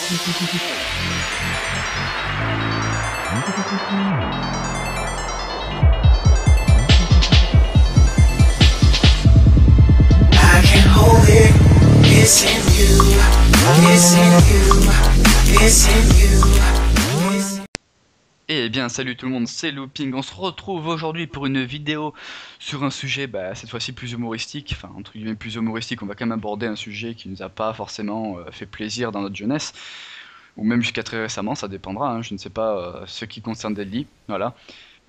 I can hold it, missing you, missing you, missing you. Eh bien salut tout le monde, c'est Looping, on se retrouve aujourd'hui pour une vidéo sur un sujet cette fois-ci plus humoristique, enfin entre guillemets plus humoristique, on va quand même aborder un sujet qui nous a pas forcément fait plaisir dans notre jeunesse, ou même jusqu'à très récemment, ça dépendra, hein, je ne sais pas ce qui concerne Deadly, voilà.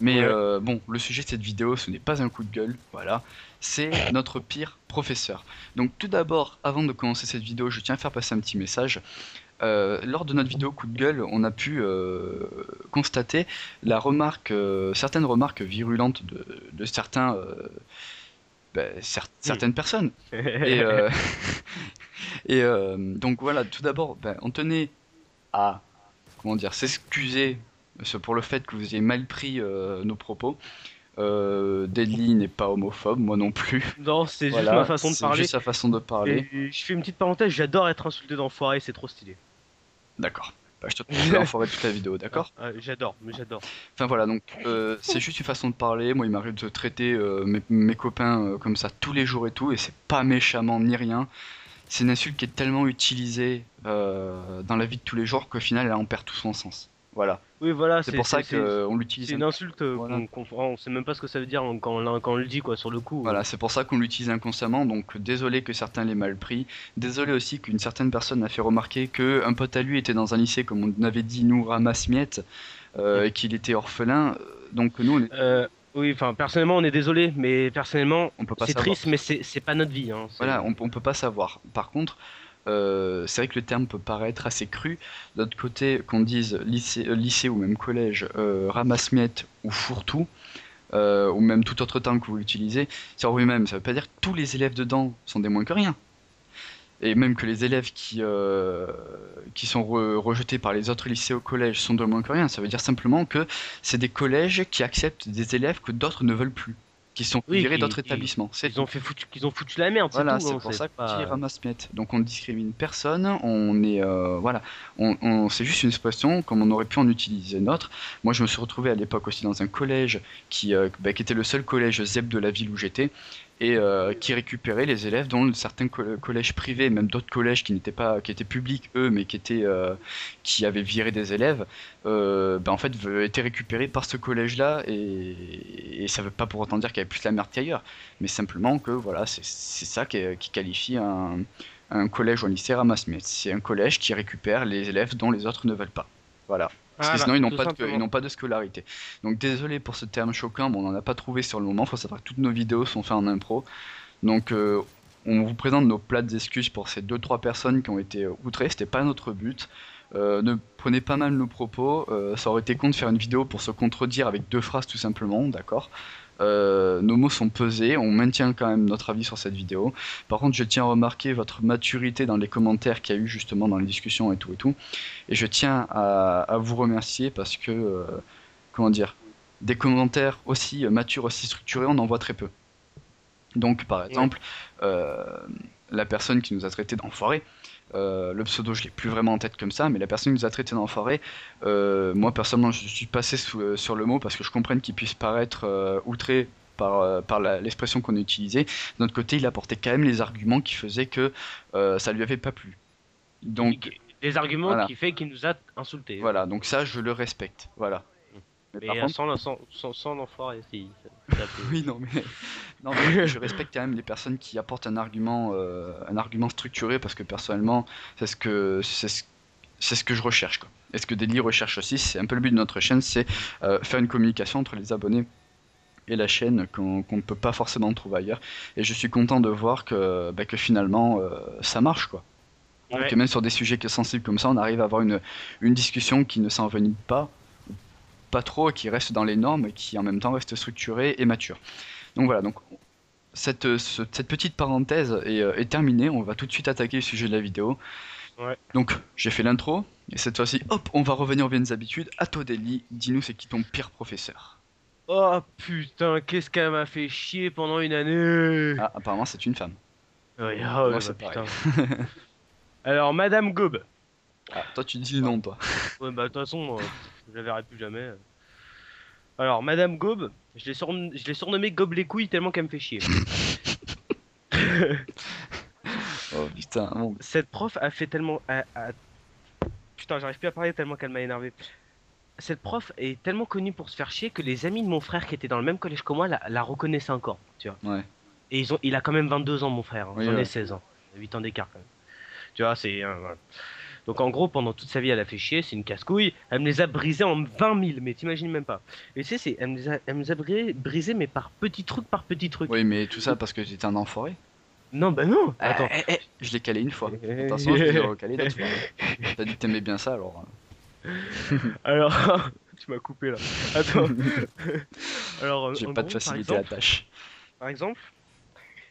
Mais bon, le sujet de cette vidéo, ce n'est pas un coup de gueule, voilà, c'est notre pire professeur. Donc tout d'abord, avant de commencer cette vidéo, je tiens à faire passer un petit message. Lors de notre vidéo coup de gueule, on a pu constater certaines remarques virulentes de certaines personnes. Et, donc voilà, tout d'abord, on tenait à s'excuser pour le fait que vous ayez mal pris nos propos. Deadly n'est pas homophobe, moi non plus. Non, c'est Voilà, juste ma façon de c'est parler. juste sa façon de parler. Et je fais une petite parenthèse, j'adore être insulté d'enfoiré, c'est trop stylé. D'accord. Je te trouve l'enfoiré toute la vidéo, d'accord? J'adore. Enfin voilà, donc c'est juste une façon de parler. Moi, il m'arrive de traiter mes copains comme ça tous les jours et tout, et c'est pas méchamment ni rien. C'est une insulte qui est tellement utilisée dans la vie de tous les jours qu'au final, elle en perd tout son sens. Voilà. Oui, voilà, C'est pour ça qu'on l'utilise. C'est une insulte, voilà. on sait même pas ce que ça veut dire quand on le dit, quoi, sur le coup. Voilà, c'est pour ça qu'on l'utilise inconsciemment, donc désolé que certains l'aient mal pris. Désolé aussi qu'une certaine personne a fait remarquer qu'un pote à lui était dans un lycée, comme on avait dit, nous, ramasse-miettes, et qu'il était orphelin. Donc nous, on est... Oui, enfin, personnellement, on est désolé, mais personnellement, on peut pas c'est savoir. triste, mais c'est pas notre vie. Hein, voilà, on peut pas savoir. Par contre, c'est vrai que le terme peut paraître assez cru. D'autre côté, qu'on dise lycée ou même collège, ramasse-miettes ou fourre-tout, ou même tout autre terme que vous utilisez, sur vous-même, ça veut pas dire que tous les élèves dedans sont des moins que rien. Et même que les élèves qui sont rejetés par les autres lycées au collège sont de moins que rien. Ça veut dire simplement que c'est des collèges qui acceptent des élèves que d'autres ne veulent plus, qui sont virés d'autres établissements. Qu'ils ont foutu la merde, voilà, c'est tout. tout. C'est pour ça qu'ils ramassent miettes. Donc on ne discrimine personne, on est voilà, c'est juste une expression comme on aurait pu en utiliser une autre. Moi je me suis retrouvé à l'époque aussi dans un collège qui était le seul collège ZEP de la ville où j'étais, et qui récupérait les élèves dont certains collèges privés, même d'autres collèges qui étaient publics eux, mais qui avaient viré des élèves, en fait étaient récupérés par ce collège-là, et ça veut pas pour autant dire qu'il y avait plus la merde qu'ailleurs, mais simplement que voilà, c'est ça qui qualifie un collège ou un lycée ramasse-miettes. C'est un collège qui récupère les élèves dont les autres ne veulent pas. Voilà. Parce que sinon ils n'ont pas de scolarité. Donc désolé pour ce terme choquant, mais on n'en a pas trouvé sur le moment. Il faut savoir que toutes nos vidéos sont faites en impro. Donc on vous présente nos plates excuses pour ces 2-3 personnes qui ont été outrées. C'était pas notre but. Ne prenez pas mal nos propos. Ça aurait été con de faire une vidéo pour se contredire avec 2 phrases tout simplement, d'accord? Nos mots sont pesés, on maintient quand même notre avis sur cette vidéo. Par contre, je tiens à remarquer votre maturité dans les commentaires qu'il y a eu justement dans les discussions et tout. Et je tiens à vous remercier parce que, comment dire, des commentaires aussi matures, aussi structurés, on en voit très peu. Donc, par exemple, la personne qui nous a traité d'enfoiré, le pseudo je l'ai plus vraiment en tête comme ça, mais la personne qui nous a traité d'enfoiré, moi personnellement je suis passé sur le mot parce que je comprenne qu'il puisse paraître outré par l'expression qu'on a utilisée. D'un autre côté, il apportait quand même les arguments qui faisaient que ça lui avait pas plu. Donc, les arguments qui fait qu'il nous a insultés. Voilà, donc ça je le respecte, voilà. Mais par contre, sans l'enfoiré, si. Oui, non mais je respecte quand même les personnes qui apportent un argument structuré, parce que personnellement, c'est ce que je recherche, quoi. Et ce que Deadly recherche aussi, c'est un peu le but de notre chaîne, c'est faire une communication entre les abonnés et la chaîne qu'on ne peut pas forcément trouver ailleurs. Et je suis content de voir que finalement ça marche, quoi. Que même sur des sujets sensibles comme ça, on arrive à avoir une discussion qui ne s'envenime pas trop, qui reste dans les normes et qui en même temps reste structurée et mature. Donc voilà, donc cette petite parenthèse est terminée, on va tout de suite attaquer le sujet de la vidéo. Donc j'ai fait l'intro, et cette fois-ci, hop, on va revenir aux bien habitudes. À toi Deadly, dis-nous c'est qui ton pire professeur? Oh putain, qu'est-ce qu'elle m'a fait chier pendant une année. Ah, apparemment c'est une femme. Oui, Moi c'est putain. pareil. Alors, Madame Gobe. Ah, toi, tu dis le nom, toi. Ouais, bah, de toute façon, je la verrai plus jamais. Alors, Madame Gobe, je l'ai surnommée Gobe les couilles tellement qu'elle me fait chier. Oh putain, bon. Cette prof a fait tellement. Putain, j'arrive plus à parler tellement qu'elle m'a énervé. Cette prof est tellement connue pour se faire chier que les amis de mon frère qui étaient dans le même collège que moi la reconnaissaient encore, tu vois. Ouais. Et il a quand même 22 ans, mon frère, hein. Oui, J'en ai ouais. 16 ans. 8 ans d'écart quand même. Tu vois, c'est. Voilà. Donc en gros, pendant toute sa vie, elle a fait chier, c'est une casse-couille. Elle me les a brisés en 20 000, mais t'imagines même pas. Et tu sais, elle me les a brisés, mais par petits trucs, par petits trucs. Oui, mais tout ça parce que j'étais un enfoiré. Non, bah non, attends. Je l'ai calé une fois. Attention, je l'ai recalé d'autres fois. T'as dit que t'aimais bien ça, alors. Alors, tu m'as coupé là. Attends. Alors, J'ai en pas de gros, facilité à la tâche. par exemple,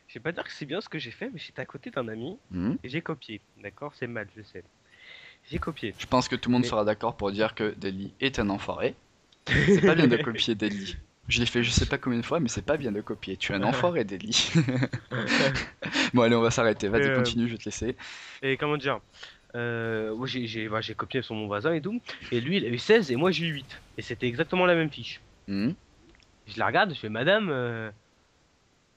je vais pas dire que c'est bien ce que j'ai fait, mais j'étais à côté d'un ami Mhm. et j'ai copié. D'accord, c'est mal, je sais. J'ai copié. Je pense que tout le monde Mais- sera d'accord pour dire que Deli est un enfoiré. C'est pas bien de copier Deli. Je l'ai fait je sais pas combien de fois, mais c'est pas bien de copier. Tu es un enfoiré, Deli. Bon, allez, on va s'arrêter. Vas-y, Euh, continue, je vais te laisser. Et comment dire ouais, j'ai copié sur mon voisin et tout. Et lui, il a eu 16 et moi j'ai eu 8. Et c'était exactement la même fiche. Mhm. Je la regarde, je fais Madame.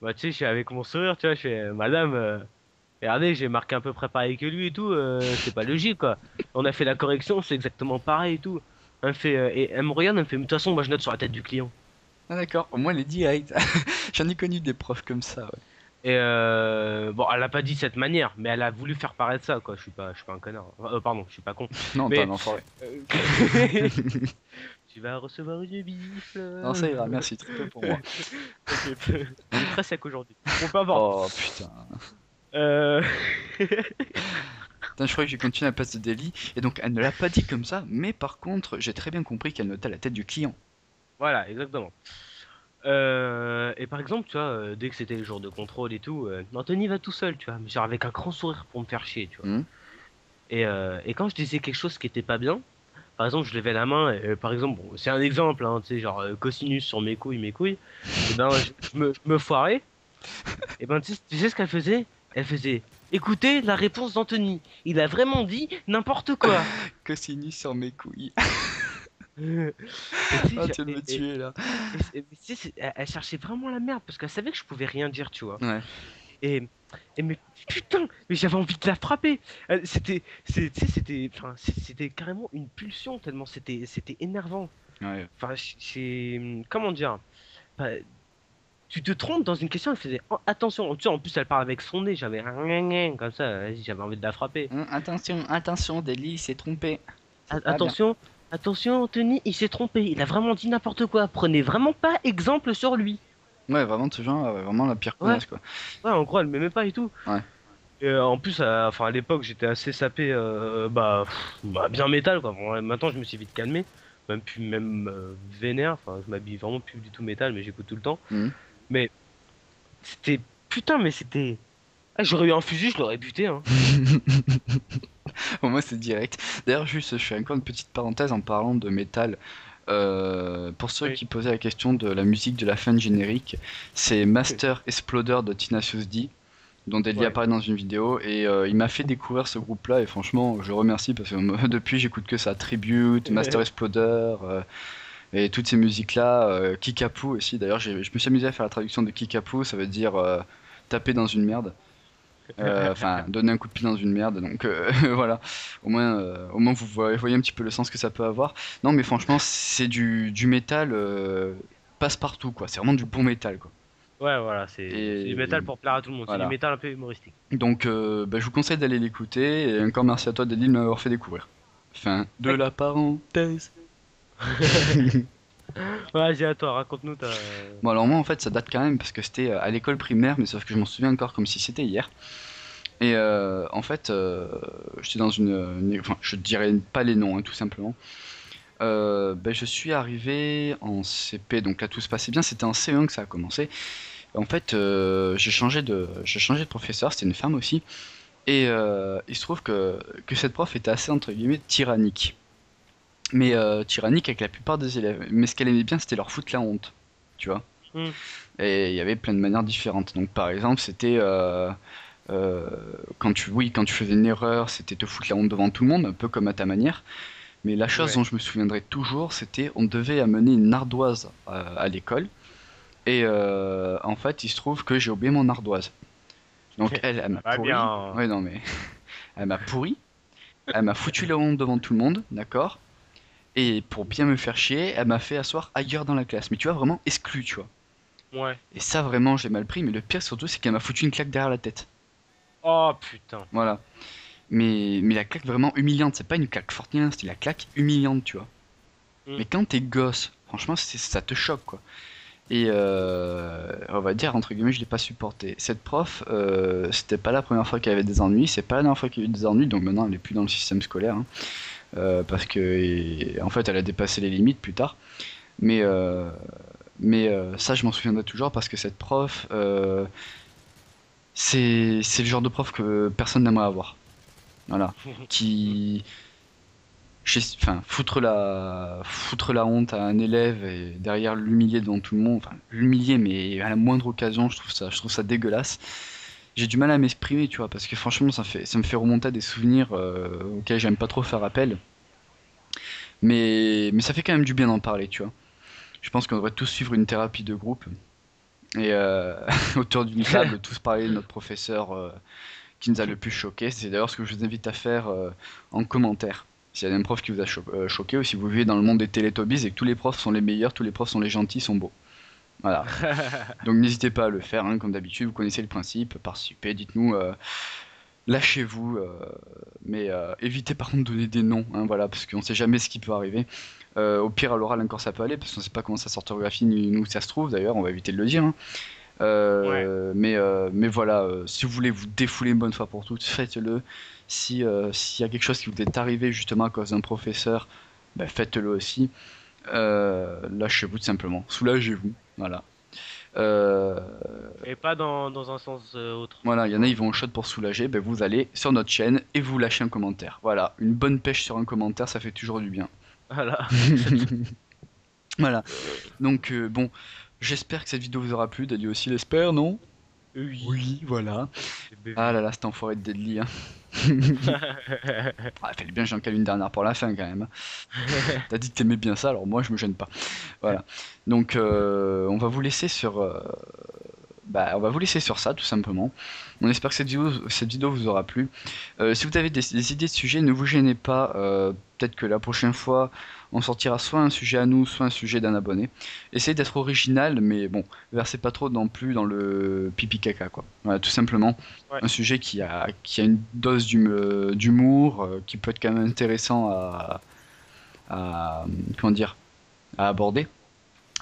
Bah, tu sais, je suis avec mon sourire, tu vois, je fais Madame. Regardez, j'ai marqué à peu près pareil que lui et tout. C'est pas logique quoi. On a fait la correction, c'est exactement pareil et tout. Elle me fait, et elle me regarde, elle me fait, de toute façon, moi je note sur la tête du client. Ah, d'accord, au moins les directs. J'en ai connu des profs comme ça, ouais. Et bon, elle a pas dit de cette manière, mais elle a voulu faire paraître ça, quoi. Je suis pas un connard. Pardon, je suis pas con. Non, t'es un Mais enfoiré. tu vas recevoir une bifle. Non, ça ira, merci, très peu pour moi. T'inquiète. Il est très sec aujourd'hui. On peut avoir. Oh putain. Euh... Putain, je crois que j'ai continué à la place de Deli. Et donc, elle ne l'a pas dit comme ça, mais par contre, j'ai très bien compris qu'elle notait la tête du client. Voilà, exactement. Et par exemple, tu vois, dès que c'était le jour de contrôle et tout, Anthony va tout seul, tu vois, mais genre avec un grand sourire pour me faire chier, tu vois. Mhm. Et quand je disais quelque chose qui était pas bien, par exemple, je levais la main, et, par exemple, bon, c'est un exemple, hein, tu sais, genre cosinus sur mes couilles, et ben je me foirais, et ben tu sais ce qu'elle faisait? Elle faisait, écoutez la réponse d'Anthony, il a vraiment dit n'importe quoi. Cosinus sur mes couilles. Et tu sais, Ah, tu viens de me tuer là. tu sais, elle cherchait vraiment la merde parce qu'elle savait que je pouvais rien dire, tu vois. Ouais. Et, et mais putain, mais j'avais envie de la frapper. Tu sais, c'était carrément une pulsion tellement c'était énervant. Ouais. Enfin, comment dire, bah, tu te trompes dans une question, elle faisait attention. Tu sais, en plus elle parle avec son nez, j'avais un comme ça, vas-y, j'avais envie de la frapper. Attention, attention, Deli s'est trompé. C'est pas bien. Attention, attention, Anthony, il s'est trompé. Il a vraiment dit n'importe quoi. Prenez vraiment pas exemple sur lui. Ouais, vraiment, ce genre, vraiment la pire Ouais, connasse, quoi. ouais, en gros, elle m'aimait pas et tout. Ouais. Et, en plus, enfin, à l'époque, j'étais assez sapé, bien métal, quoi. Bon, maintenant, je me suis vite calmé. Même plus, même vénère. Enfin, je m'habille vraiment plus du tout métal, mais j'écoute tout le temps. Mhm. Mais c'était. Putain, mais c'était. Ah, j'aurais eu un fusil, je l'aurais buté, hein. Au moins, c'est direct. D'ailleurs, juste, je fais encore une petite parenthèse en parlant de métal. Pour ceux Oui. qui posaient la question de la musique de la fin de générique, c'est Master Exploder de Tenacious D, dont Deli Ouais. apparaît dans une vidéo, et il m'a fait découvrir ce groupe-là, et franchement, je le remercie parce que depuis, j'écoute que ça. Tribute, Master Exploder, et toutes ces musiques-là, Kickapoo aussi. D'ailleurs, je me suis amusé à faire la traduction de Kickapoo, ça veut dire taper dans une merde. Enfin, donner un coup de pied dans une merde, donc voilà. Au moins voyez un petit peu le sens que ça peut avoir. Non, mais franchement, c'est du métal passe-partout, quoi. C'est vraiment du bon métal, quoi. Ouais, voilà, c'est du Et métal pour plaire à tout le monde. C'est du voilà. métal un peu humoristique. Donc, je vous conseille d'aller l'écouter. Et encore merci à toi, Deli, de m'avoir fait découvrir. Fin de la parenthèse. Vas-y, à toi, raconte-nous ta. Bon, alors moi, en fait, ça date quand même parce que c'était à l'école primaire, mais sauf que je m'en souviens encore comme si c'était hier. Et en fait, j'étais dans enfin, je dirais pas les noms, hein, tout simplement. Je suis arrivé en CP, donc là tout se passait bien. C'était en CE1 que ça a commencé. En fait, j'ai changé de professeur. C'était une femme aussi. Et il se trouve que cette prof était assez entre guillemets tyrannique. Mais tyrannique avec la plupart des élèves. Mais ce qu'elle aimait bien, c'était leur foutre la honte, tu vois. Hmm. Et il y avait plein de manières différentes. Donc par exemple, c'était quand tu faisais une erreur, c'était te foutre la honte devant tout le monde, un peu comme à ta manière. Mais la chose Ouais. dont je me souviendrai toujours, c'était on devait amener une ardoise à l'école. Et en fait, il se trouve que j'ai oublié mon ardoise. Donc elle m'a Ça va pourri. bien. Ouais, non mais elle m'a pourri. Elle m'a foutu la honte devant tout le monde, d'accord? Et pour bien me faire chier, elle m'a fait asseoir ailleurs dans la classe. Mais tu vois, vraiment exclu, tu vois. Ouais. Et ça, vraiment, j'ai mal pris. Mais le pire surtout, c'est qu'elle m'a foutu une claque derrière la tête. Oh putain. Voilà. Mais la claque vraiment humiliante, c'est pas une claque forte, ni rien, c'était la claque humiliante, tu vois. Mm. Mais quand t'es gosse, franchement, ça te choque, quoi. Et on va dire, entre guillemets, je l'ai pas supporté. Cette prof, c'était pas la première fois qu'elle avait des ennuis, c'est pas la dernière fois qu'il y a eu des ennuis, donc maintenant elle est plus dans le système scolaire, hein. Parce que, en fait, elle a dépassé les limites plus tard. Mais, ça, je m'en souviendrai toujours parce que cette prof, c'est le genre de prof que personne n'aimerait avoir. Voilà. Qui, enfin, foutre la honte à un élève et derrière l'humilier devant tout le monde, enfin, l'humilier, mais à la moindre occasion, je trouve ça dégueulasse. J'ai du mal à m'exprimer, tu vois, parce que franchement, ça me fait remonter à des souvenirs auxquels j'aime pas trop faire appel. Mais ça fait quand même du bien d'en parler, tu vois. Je pense qu'on devrait tous suivre une thérapie de groupe et autour d'une table, tous parler de notre professeur qui nous a le plus choqué. C'est d'ailleurs ce que je vous invite à faire en commentaire. S'il y a un prof qui vous a choqué, ou si vous vivez dans le monde des Télétobies et que tous les profs sont les meilleurs, tous les profs sont les gentils, sont beaux. Voilà. Donc n'hésitez pas à le faire, hein, comme d'habitude, vous connaissez le principe, participez, dites-nous, lâchez-vous, mais évitez par contre de donner des noms, hein, voilà, parce qu'on sait jamais ce qui peut arriver. Au pire, à l'oral encore ça peut aller, parce qu'on sait pas comment ça s'orthographie ni où ça se trouve, d'ailleurs, on va éviter de le dire, hein. Ouais. Mais voilà, si vous voulez vous défouler une bonne fois pour toutes, faites-le. Si, s'il y a quelque chose qui vous est arrivé justement à cause d'un professeur, bah, faites-le aussi. Lâchez-vous tout simplement, soulagez-vous, voilà. Euh, Et pas dans un sens autre. voilà, il y Tu en a, vois. ils vont au shot pour soulager, ben vous allez sur notre chaîne et vous lâchez un commentaire. Voilà, une bonne pêche sur un commentaire, ça fait toujours du bien. Voilà. Voilà, donc bon, j'espère que cette vidéo vous aura plu, Dali aussi l'espère, non? Oui. Oui, voilà. C'est Ah là BV. là, cet enfoiré de Deadly, hein. Ah, fallait bien que j'en cale une dernière pour la fin quand même. T'as dit que t'aimais bien ça, alors moi je me gêne pas. Voilà. Donc on va vous laisser sur, on va vous laisser sur ça tout simplement. On espère que cette vidéo vous aura plu. Si vous avez des idées de sujets, ne vous gênez pas. Peut-être que la prochaine fois, on sortira soit un sujet à nous, soit un sujet d'un abonné. Essayez d'être original, mais bon, versez pas trop non plus dans le pipi caca quoi. Voilà, tout simplement. Ouais. Un sujet qui a une dose d'humour, qui peut être quand même intéressant comment dire, à aborder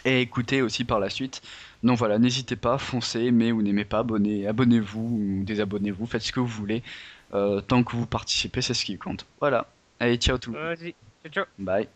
et écouter aussi par la suite. Donc voilà, n'hésitez pas, foncez, aimez ou n'aimez pas, abonnez-vous ou désabonnez-vous, faites ce que vous voulez. Tant que vous participez, c'est ce qui compte. Voilà. Allez, ciao tout le monde. Vas-y. Ciao, ciao. Bye.